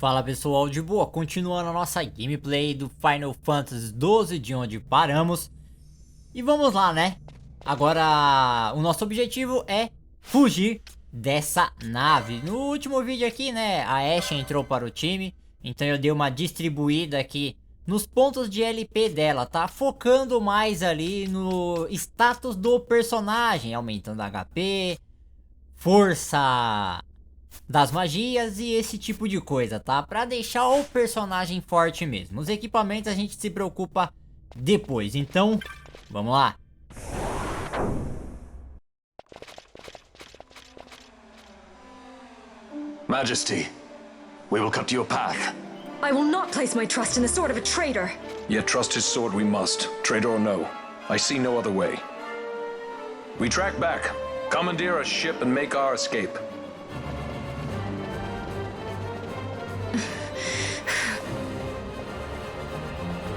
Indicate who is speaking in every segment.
Speaker 1: Fala pessoal, de boa, continuando a nossa gameplay do Final Fantasy XII, de onde paramos. E vamos lá, né? Agora, o nosso objetivo é fugir dessa nave. No último vídeo aqui, né, a Ashe entrou para o time, então eu dei uma distribuída aqui nos pontos de LP dela, tá? Focando mais ali no status do personagem, aumentando HP, força das magias e esse tipo de coisa, tá? Pra deixar o personagem forte mesmo. Os equipamentos a gente se preocupa depois, então vamos lá.
Speaker 2: Majesty, we will cut your path.
Speaker 3: I will not place my trust in the sword of a traitor.
Speaker 4: Yet trust his sword we must, traitor or no. I see no other way. We track back, commandeer a ship and make our escape.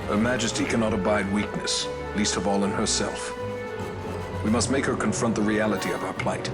Speaker 4: Her Majesty cannot abide weakness, least of all in herself. We must make her confront the reality of our plight.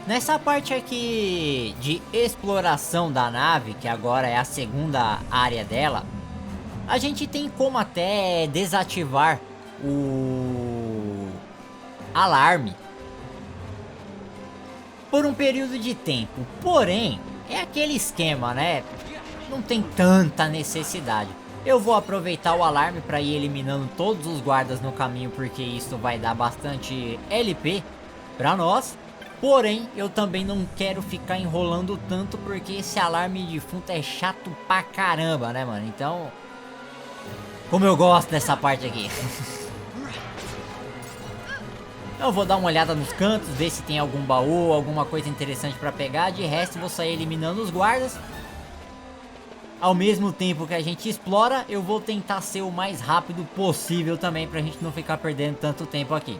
Speaker 1: Nessa parte aqui de exploração da nave, que agora é a segunda área dela, a gente tem como até desativar o alarme por um período de tempo. Porém, é aquele esquema, né? Não tem tanta necessidade. Eu vou aproveitar o alarme para ir eliminando todos os guardas no caminho, porque isso vai dar bastante LP para nós. Porém, eu também não quero ficar enrolando tanto, porque esse alarme de defunto é chato pra caramba, né, mano? Então, como eu gosto dessa parte aqui. Eu vou dar uma olhada nos cantos, ver se tem algum baú, alguma coisa interessante pra pegar. De resto, vou sair eliminando os guardas. Ao mesmo tempo que a gente explora, eu vou tentar ser o mais rápido possível também, pra gente não ficar perdendo tanto tempo aqui.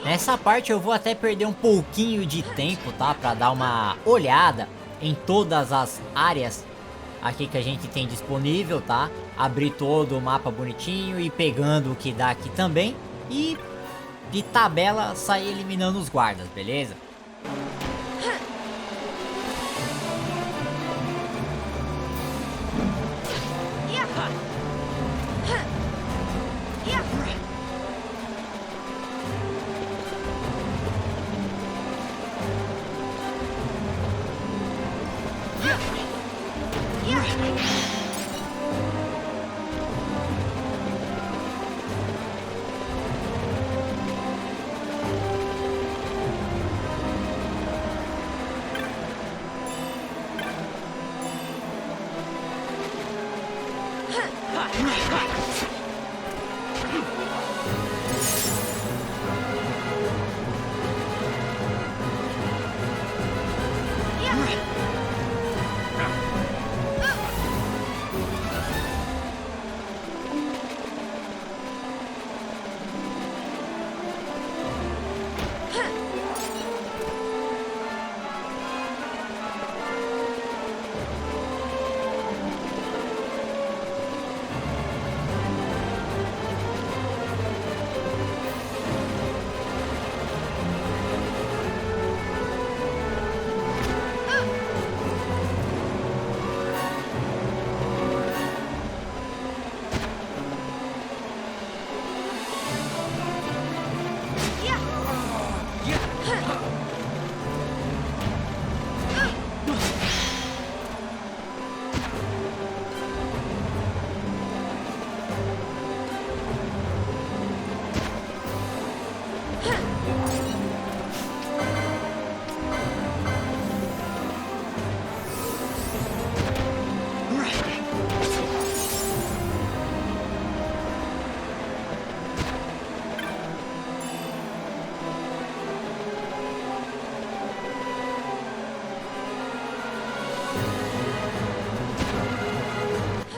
Speaker 1: Nessa parte eu vou até perder um pouquinho de tempo, tá? Pra dar uma olhada em todas as áreas aqui que a gente tem disponível, tá? Abrir todo o mapa bonitinho e pegando o que dá aqui também. E de tabela sair eliminando os guardas, beleza?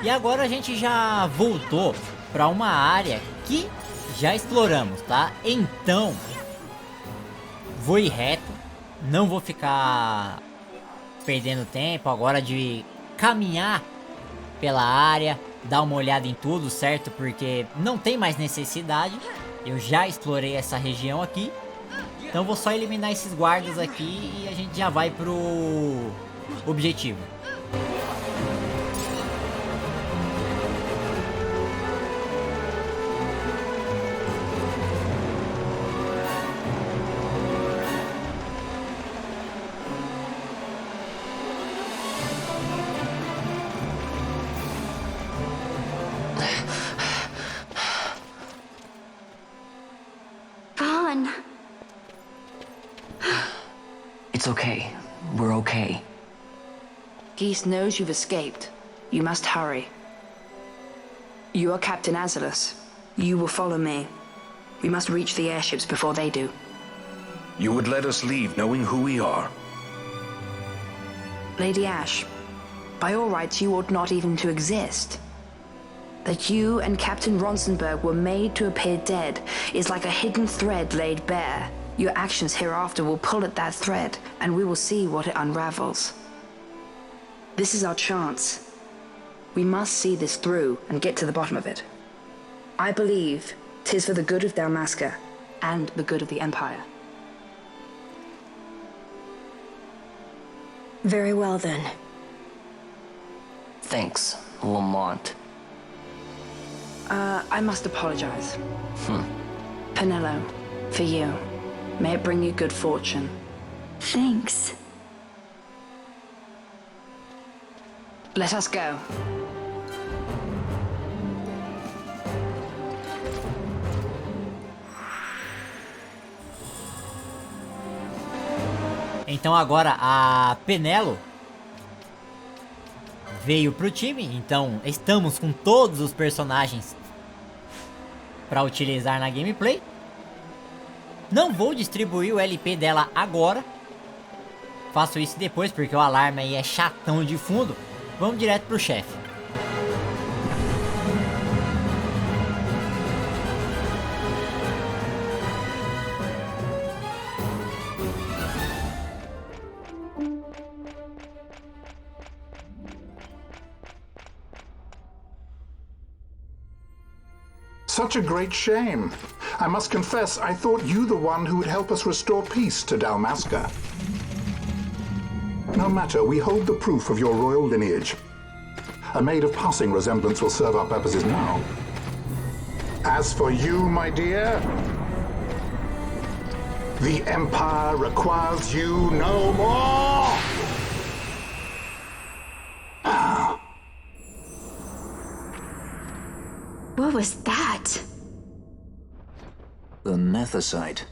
Speaker 1: E agora a gente já voltou para uma área que já exploramos, tá? Então, vou ir reto, não vou ficar perdendo tempo agora de caminhar pela área, dar uma olhada em tudo, certo? Porque não tem mais necessidade, eu já explorei essa região aqui. Então vou só eliminar esses guardas aqui e a gente já vai pro objetivo.
Speaker 3: Vaughn.
Speaker 5: It's okay. We're okay.
Speaker 6: Geese knows you've escaped. You must hurry. You are Captain Azalus. You will follow me. We must reach the airships before they do.
Speaker 4: You would let us leave knowing who we are?
Speaker 6: Lady Ash, by all rights you ought not even to exist. That you and Captain Ronsenberg were made to appear dead is like a hidden thread laid bare. Your actions hereafter will pull at that thread, and we will see what it unravels. This is our chance. We must see this through and get to the bottom of it. I believe 'tis for the good of Dalmasca and the good of the Empire.
Speaker 3: Very well then.
Speaker 5: Thanks, Lamont.
Speaker 6: I must apologize. Penello, for you. May it bring you good fortune.
Speaker 3: Thanks.
Speaker 6: Let us go.
Speaker 1: Então agora a Penelo veio pro time, então estamos com todos os personagens para utilizar na gameplay. Não vou distribuir o LP dela agora, faço isso depois porque o alarme aí é chatão de fundo. Vamos direto pro chefe.
Speaker 7: Such a great shame. I must confess, I thought you the one who would help us restore peace to Dalmasca. No matter, we hold the proof of your royal lineage. A maid of passing resemblance will serve our purposes now. As for you, my dear, the Empire requires you no more!
Speaker 3: What was that?
Speaker 5: The Nethicite.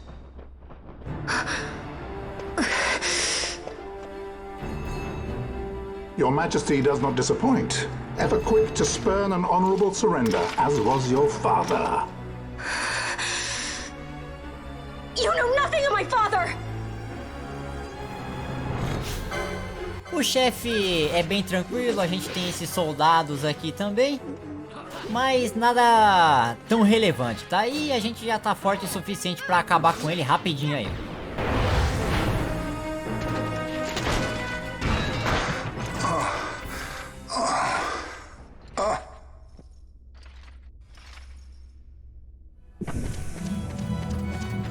Speaker 7: Your Majesty does not disappoint. Ever quick to spurn an honorable surrender, as was your father.
Speaker 3: You know nothing of my father!
Speaker 1: O chefe é bem tranquilo, a gente tem esses soldados aqui também, mas nada tão relevante, tá? E a gente já tá forte o suficiente pra acabar com ele rapidinho aí.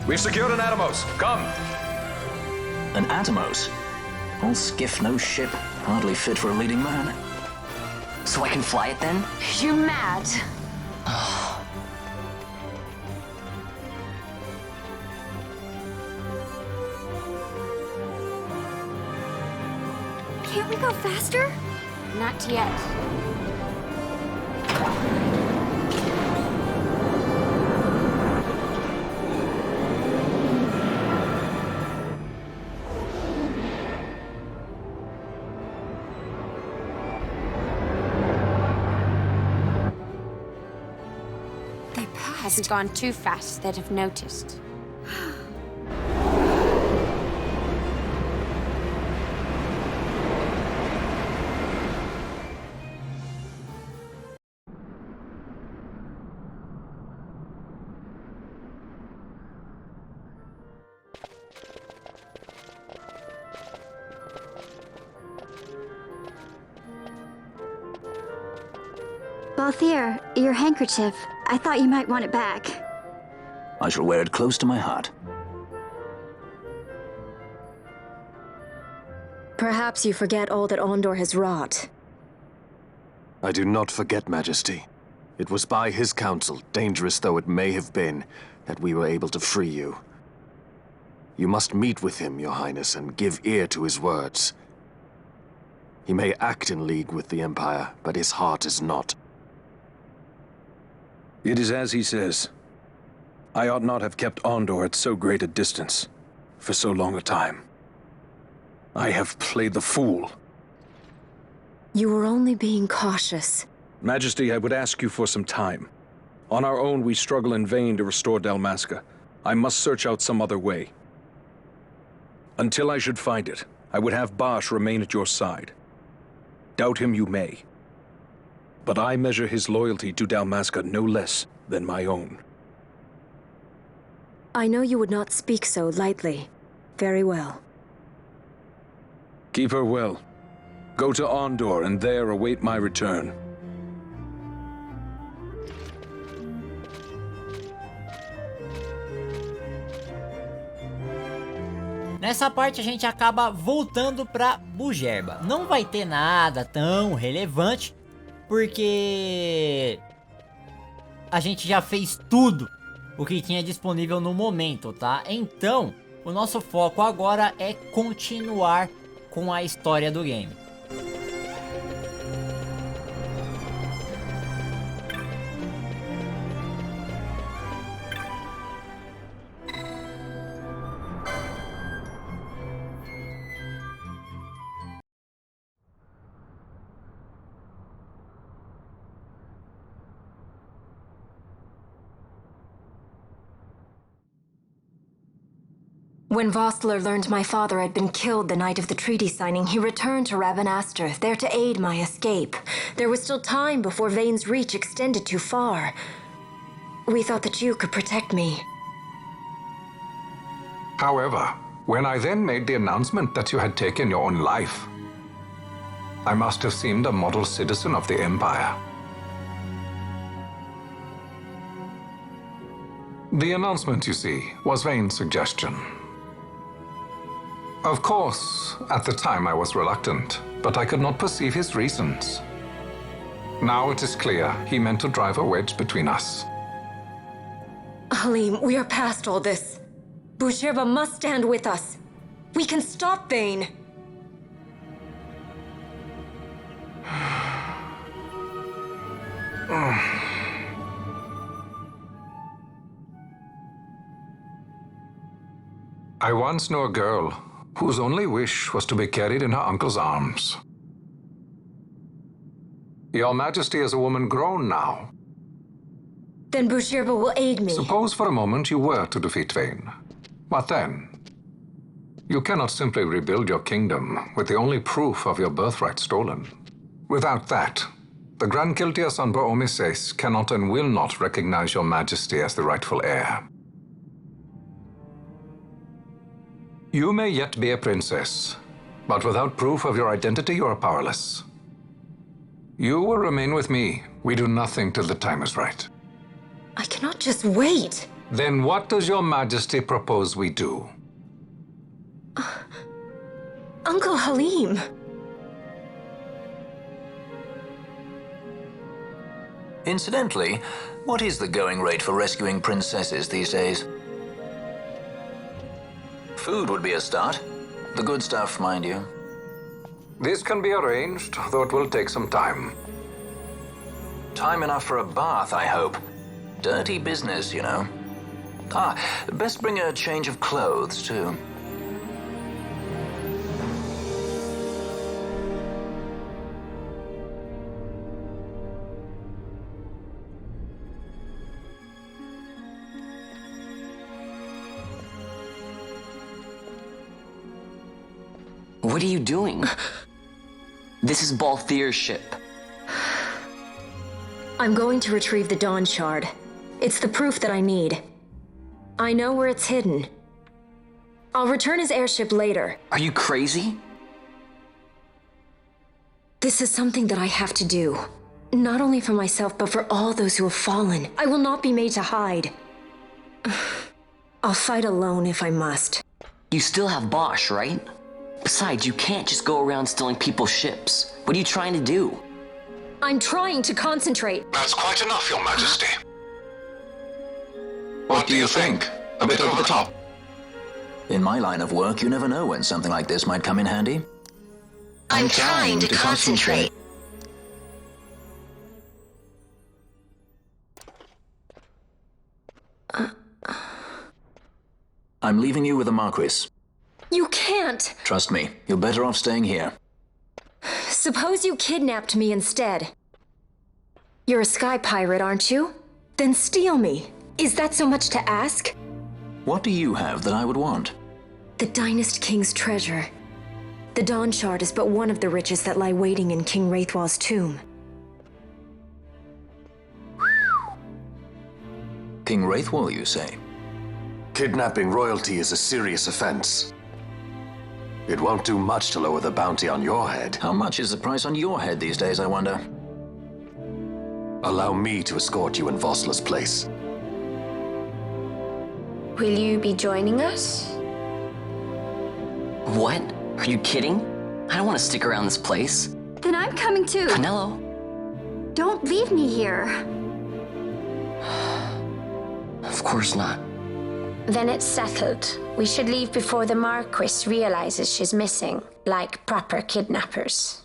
Speaker 4: We've secured an Atomos. Come!
Speaker 5: An Atomos? All skiff, no ship. Hardly fit for a leading man. So I can fly it then?
Speaker 3: You're mad. Can't we go faster?
Speaker 8: Not yet.
Speaker 3: They passed.
Speaker 8: Has it gone too fast that I've noticed?
Speaker 3: Balthier, your handkerchief. I thought you might want it back.
Speaker 5: I shall wear it close to my heart.
Speaker 6: Perhaps you forget all that Ondor has wrought.
Speaker 9: I do not forget, Majesty. It was by his counsel, dangerous though it may have been, that we were able to free you. You must meet with him, Your Highness, and give ear to his words. He may act in league with the Empire, but his heart is not.
Speaker 4: It is as he says. I ought not have kept Ondor at so great a distance for so long a time. I have played the fool.
Speaker 6: You were only being cautious.
Speaker 4: Majesty, I would ask you for some time. On our own, we struggle in vain to restore Dalmasca. I must search out some other way. Until I should find it, I would have Bosch remain at your side. Doubt him you may. But I measure his loyalty to Dalmasca no less than my own.
Speaker 6: I know you would not speak so lightly. Very well.
Speaker 4: Keep her well. Go to Ondor and there await my return.
Speaker 1: Nessa parte a gente acaba voltando pra Bugerba. Não vai ter nada tão relevante, porque a gente já fez tudo o que tinha disponível no momento, tá? Então, o nosso foco agora é continuar com a história do game.
Speaker 6: When Vostler learned my father had been killed the night of the treaty signing, he returned to Ravenaster, there to aid my escape. There was still time before Vane's reach extended too far. We thought that you could protect me.
Speaker 10: However, when I then made the announcement that you had taken your own life, I must have seemed a model citizen of the Empire. The announcement, you see, was Vane's suggestion. Of course, at the time I was reluctant, but I could not perceive his reasons. Now it is clear he meant to drive a wedge between us.
Speaker 6: Halim, we are past all this. Bugerba must stand with us. We can stop Vane.
Speaker 10: I once knew a girl whose only wish was to be carried in her uncle's arms. Your Majesty is a woman grown now.
Speaker 6: Then Bugerba will aid me.
Speaker 10: Suppose for a moment you were to defeat Vane. What then? You cannot simply rebuild your kingdom with the only proof of your birthright stolen. Without that, the Grand Kiltias on Bo-Omises cannot and will not recognize your Majesty as the rightful heir. You may yet be a princess, but without proof of your identity, you are powerless. You will remain with me. We do nothing till the time is right.
Speaker 6: I cannot just wait.
Speaker 10: Then what does your Majesty propose we do?
Speaker 6: Uncle Halim.
Speaker 5: Incidentally, what is the going rate for rescuing princesses these days? Food would be a start. The good stuff, mind you.
Speaker 10: This can be arranged, though it will take some time.
Speaker 5: Time enough for a bath, I hope. Dirty business, you know. Best bring a change of clothes, too.
Speaker 11: What are you doing? This is Balthier's ship.
Speaker 12: I'm going to retrieve the Dawn Shard. It's the proof that I need. I know where it's hidden. I'll return his airship later.
Speaker 11: Are you crazy?
Speaker 12: This is something that I have to do. Not only for myself, but for all those who have fallen. I will not be made to hide. I'll fight alone if I must.
Speaker 11: You still have Bosch, right? Besides, you can't just go around stealing people's ships. What are you trying to do?
Speaker 12: I'm trying to concentrate.
Speaker 10: That's quite enough, Your Majesty. What do you think? A bit over the top?
Speaker 5: In my line of work, you never know when something like this might come in handy.
Speaker 12: I'm trying to concentrate.
Speaker 5: I'm leaving you with the Marquis.
Speaker 12: You can't!
Speaker 5: Trust me, you're better off staying here.
Speaker 12: Suppose you kidnapped me instead. You're a sky pirate, aren't you? Then steal me. Is that so much to ask?
Speaker 5: What do you have that I would want?
Speaker 12: The Dynast King's treasure. The Dawn Shard is but one of the riches that lie waiting in King Wraithwall's tomb.
Speaker 5: King Wraithwall, you say?
Speaker 9: Kidnapping royalty is a serious offense. It won't do much to lower the bounty on your head.
Speaker 5: How much is the price on your head these days, I wonder?
Speaker 9: Allow me to escort you in Vosla's place.
Speaker 8: Will you be joining us?
Speaker 11: What? Are you kidding? I don't want to stick around this place.
Speaker 3: Then I'm coming too.
Speaker 11: Canelo.
Speaker 3: Don't leave me here.
Speaker 11: Of course not.
Speaker 8: Then it's settled. We should leave before the Marquis realizes she's missing, like proper kidnappers.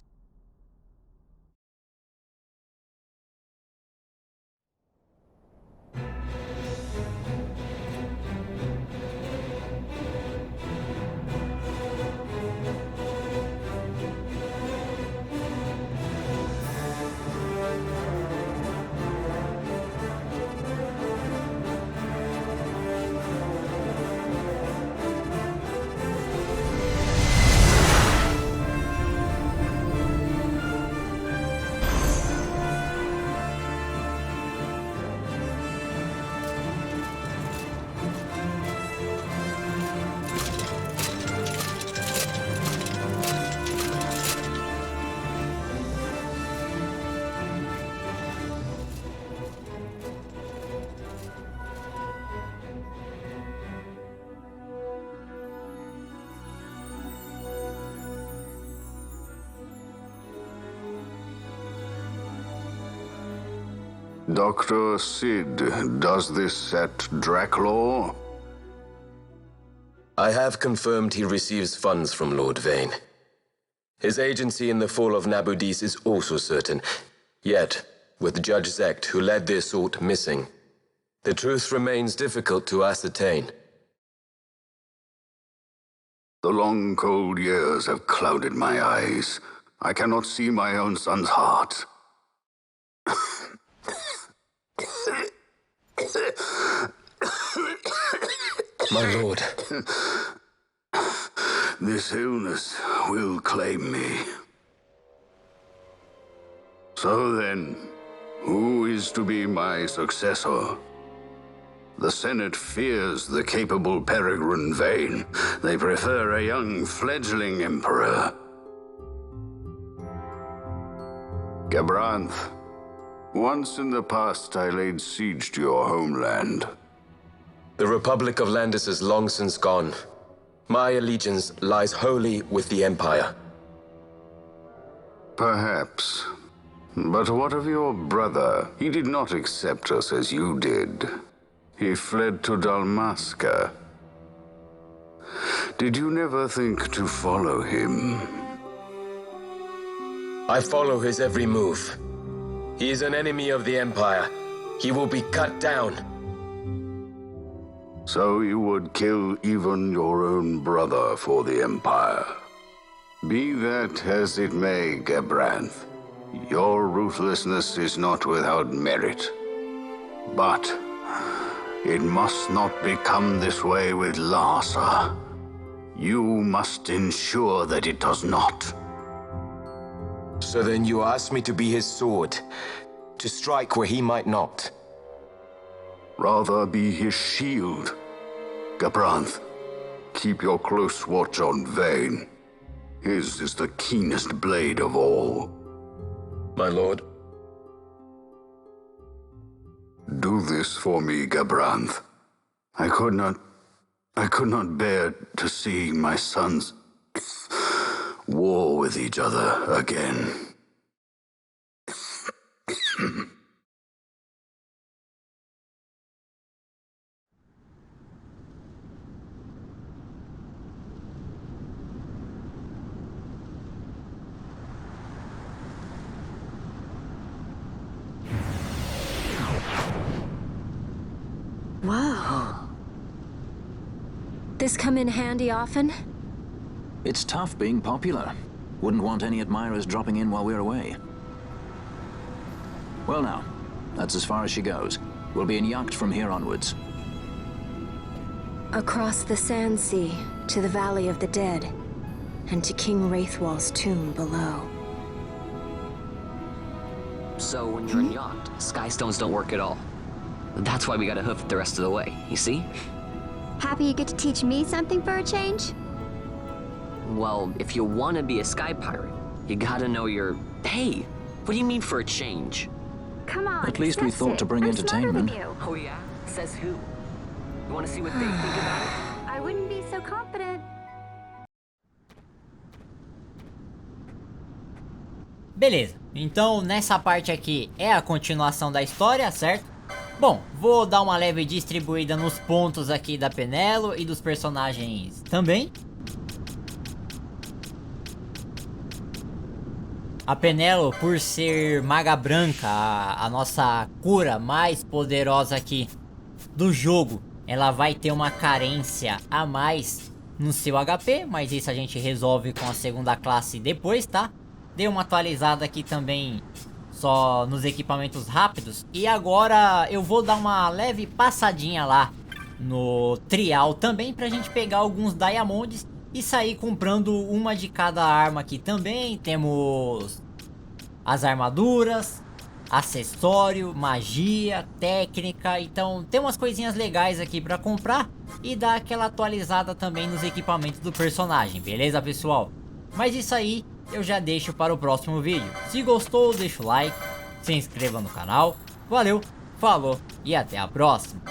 Speaker 13: Dr. Sid, does this set Draclaw?
Speaker 14: I have confirmed he receives funds from Lord Vane. His agency in the fall of Nabudis is also certain. Yet, with Judge Zecht, who led the assault, missing, the truth remains difficult to ascertain.
Speaker 13: The long, cold years have clouded my eyes. I cannot see my own son's heart.
Speaker 14: My lord.
Speaker 13: This illness will claim me. So then, who is to be my successor? The Senate fears the capable Peregrine Vane. They prefer a young fledgling emperor. Gabranth, once in the past I laid siege to your homeland.
Speaker 14: The Republic of Landis is long since gone. My allegiance lies wholly with the Empire.
Speaker 13: Perhaps. But what of your brother? He did not accept us as you did. He fled to Dalmasca. Did you never think to follow him?
Speaker 14: I follow his every move. He is an enemy of the Empire. He will be cut down.
Speaker 13: So you would kill even your own brother for the Empire. Be that as it may, Gabranth, your ruthlessness is not without merit. But it must not become this way with Larsa. You must ensure that it does not.
Speaker 14: So then you ask me to be his sword, to strike where he might not.
Speaker 13: Rather be his shield. Gabranth, keep your close watch on Vayne. His is the keenest blade of all.
Speaker 14: My lord.
Speaker 13: Do this for me, Gabranth. I could not bear to see my sons war with each other again.
Speaker 12: Whoa. This come in handy often?
Speaker 5: It's tough being popular. Wouldn't want any admirers dropping in while we're away. Well now, that's as far as she goes. We'll be in yacht from here onwards.
Speaker 12: Across the Sand Sea, to the Valley of the Dead, and to King Wraithwall's tomb below.
Speaker 11: So when you're in yacht, skystones don't work at all. That's why we gotta hoof it the rest of the way, you see?
Speaker 3: Happy you get to teach me something for a change?
Speaker 11: Well, if you want to be a sky pirate, you gotta know your... Hey, what do you mean for a change?
Speaker 3: Come on,
Speaker 5: At least we
Speaker 3: discuss
Speaker 5: thought
Speaker 3: it.
Speaker 5: to bring
Speaker 3: I'm
Speaker 5: entertainment.
Speaker 3: smarter than you.
Speaker 11: Oh yeah? Says who? You wanna see what they think about it?
Speaker 3: I wouldn't be so confident.
Speaker 1: Beleza, então nessa parte aqui é a continuação da história, certo? Bom, vou dar uma leve distribuída nos pontos aqui da Penelo e dos personagens também. A Penelo, por ser maga branca, a nossa cura mais poderosa aqui do jogo, ela vai ter uma carência a mais no seu HP, mas isso a gente resolve com a segunda classe depois, tá? Dei uma atualizada aqui também só nos equipamentos rápidos. E agora eu vou dar uma leve passadinha lá no trial também pra gente pegar alguns diamonds e sair comprando uma de cada arma aqui também. Temos as armaduras, acessório, magia, técnica. Então tem umas coisinhas legais aqui pra comprar e dar aquela atualizada também nos equipamentos do personagem, beleza pessoal? Mas isso aí eu já deixo para o próximo vídeo. Se gostou, deixa o like, se inscreva no canal. Valeu, falou e até a próxima.